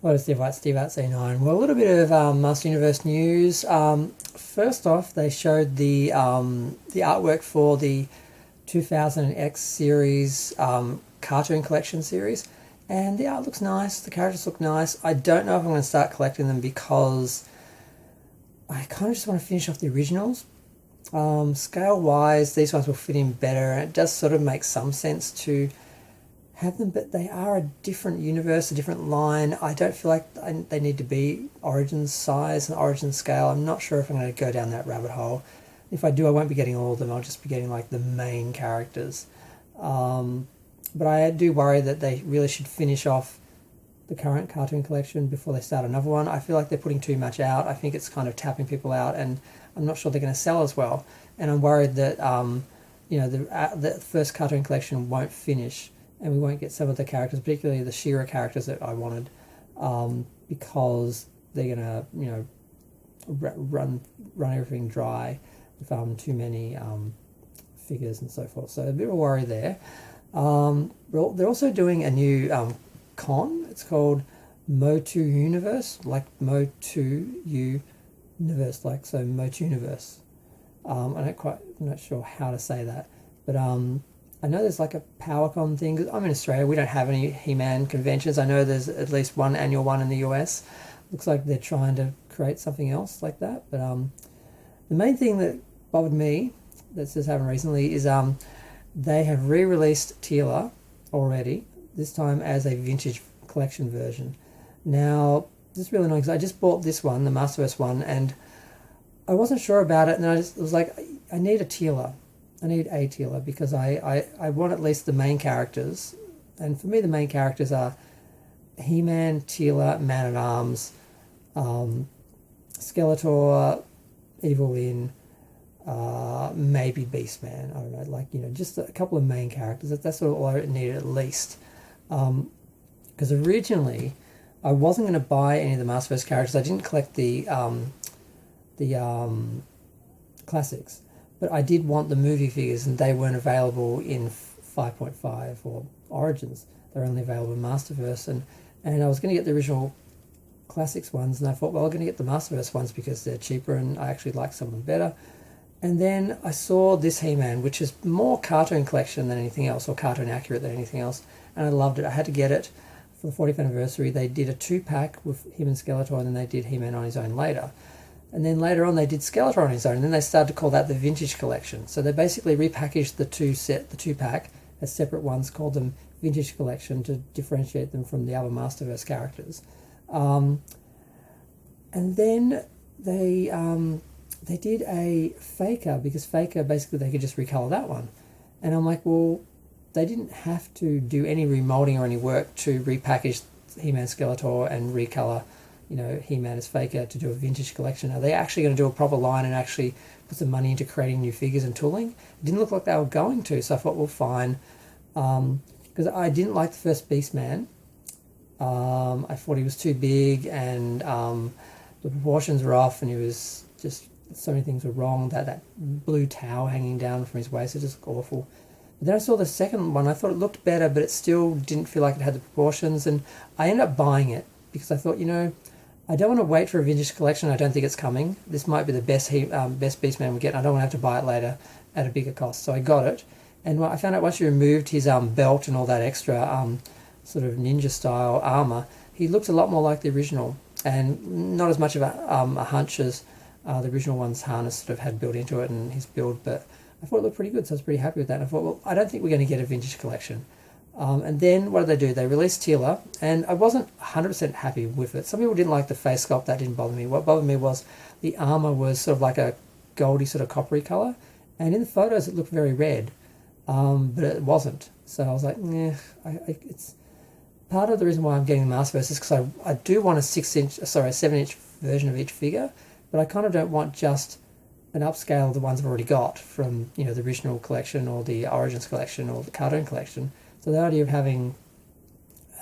Hello, Steve at C9. Well, a little bit of MOTUniverse news. First off, they showed the artwork for the 2000X series cartoon collection series, and the art looks nice. The characters look nice. I don't know if I'm going to start collecting them because I kind of just want to finish off the originals. Scale wise, these ones will fit in better, and it does sort of make some sense to have them, but they are a different universe, a different line. I don't feel like they need to be origin size and origin scale. I'm not sure if I'm going to go down that rabbit hole. If I do, I won't be getting all of them. I'll just be getting like the main characters. But I do worry that they really should finish off the current cartoon collection before they start another one. I feel like they're putting too much out. I think it's kind of tapping people out, and I'm not sure they're going to sell as well. And I'm worried that the first cartoon collection won't finish, and we won't get some of the characters, particularly the She-Ra characters that I wanted, because they're gonna, run everything dry with too many figures and so forth. So a bit of a worry there. They're also doing a new con. It's called MOTUniverse, like MOTUniverse, like so MOTUniverse. I'm not sure how to say that, but I know there's like a PowerCon thing. 'Cause I'm in Australia, we don't have any He-Man conventions. I know there's at least one annual one in the US. Looks like they're trying to create something else like that. But the main thing that bothered me, that's just happened recently, is they have re-released Teela already, this time as a vintage collection version. Now, this is really annoying because I just bought this one, the MOTUverse one, and I wasn't sure about it, and it was like, I need a Teela. I need a Teela because I want at least the main characters. And for me, the main characters are He-Man, Teela, Man-at-Arms, Skeletor, Evil-Lyn, maybe Beastman. I don't know, just a couple of main characters. That's sort of all I needed at least. Because originally, I wasn't going to buy any of the MOTUverse characters. I didn't collect the classics. But I did want the movie figures, and they weren't available in 5.5 or Origins. They're only available in Masterverse, and I was going to get the original classics ones, and I thought, well, I'm going to get the Masterverse ones because they're cheaper, and I actually like some of them better. And then I saw this He-Man, which is more cartoon collection than anything else, or cartoon accurate than anything else, and I loved it. I had to get it for the 40th anniversary. They did a 2-pack with him and Skeletor, and then they did He-Man on his own later. And then later on they did Skeletor on his own, and then they started to call that the Vintage Collection. So they basically repackaged the 2-pack as separate ones, called them Vintage Collection to differentiate them from the other Masterverse characters. And then they did a Faker, because Faker, basically they could just recolor that one. And I'm like, well, they didn't have to do any remolding or any work to repackage He-Man, Skeletor and recolor He-Man as Faker to do a vintage collection. Are they actually going to do a proper line and actually put some money into creating new figures and tooling? It didn't look like they were going to, so I thought, well, fine. Because I didn't like the first Beastman. I thought he was too big, and the proportions were off, and he was just, so many things were wrong. That blue towel hanging down from his waist, it just looked awful. But then I saw the second one, I thought it looked better, but it still didn't feel like it had the proportions, and I ended up buying it because I thought, I don't want to wait for a vintage collection. I don't think it's coming. This might be the best Beastman we get, and I don't want to have to buy it later at a bigger cost. So I got it, and I found out once you removed his belt and all that extra sort of ninja-style armour, he looked a lot more like the original, and not as much of a hunch as the original one's harness sort of had built into it and his build, but I thought it looked pretty good, so I was pretty happy with that. And I thought, well, I don't think we're going to get a vintage collection. And then what did they do? They released Teela, and I wasn't 100% happy with it. Some people didn't like the face sculpt. That didn't bother me. What bothered me was the armour was sort of like a goldy sort of coppery colour, and in the photos it looked very red, but it wasn't. So I was like, it's part of the reason why I'm getting the Masterverse is because I do want a 7-inch version of each figure, but I kind of don't want just an upscale of the ones I've already got from the original collection or the Origins collection or the cartoon collection. So the idea of having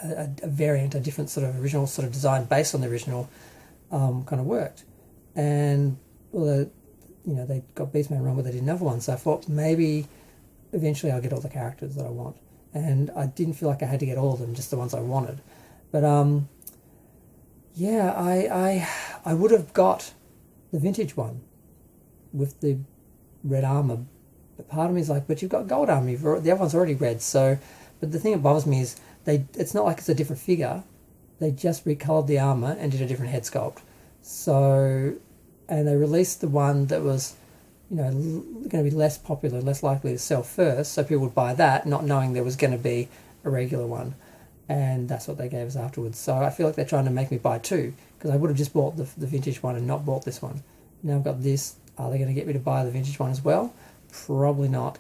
a variant, a different sort of original sort of design based on the original, kind of worked. And well, they got Beastman wrong, but they did another one. So I thought maybe eventually I'll get all the characters that I want. And I didn't feel like I had to get all of them, just the ones I wanted. But Yeah, I would have got the vintage one with the red armor. But part of me is like, but you've got gold armor. The other one's already red. So, but the thing that bothers me is it's not like it's a different figure. They just recolored the armor and did a different head sculpt. So, and they released the one that was, going to be less popular, less likely to sell first. So people would buy that, not knowing there was going to be a regular one. And that's what they gave us afterwards. So I feel like they're trying to make me buy two, because I would have just bought the vintage one and not bought this one. Now I've got this. Are they going to get me to buy the vintage one as well? Probably not,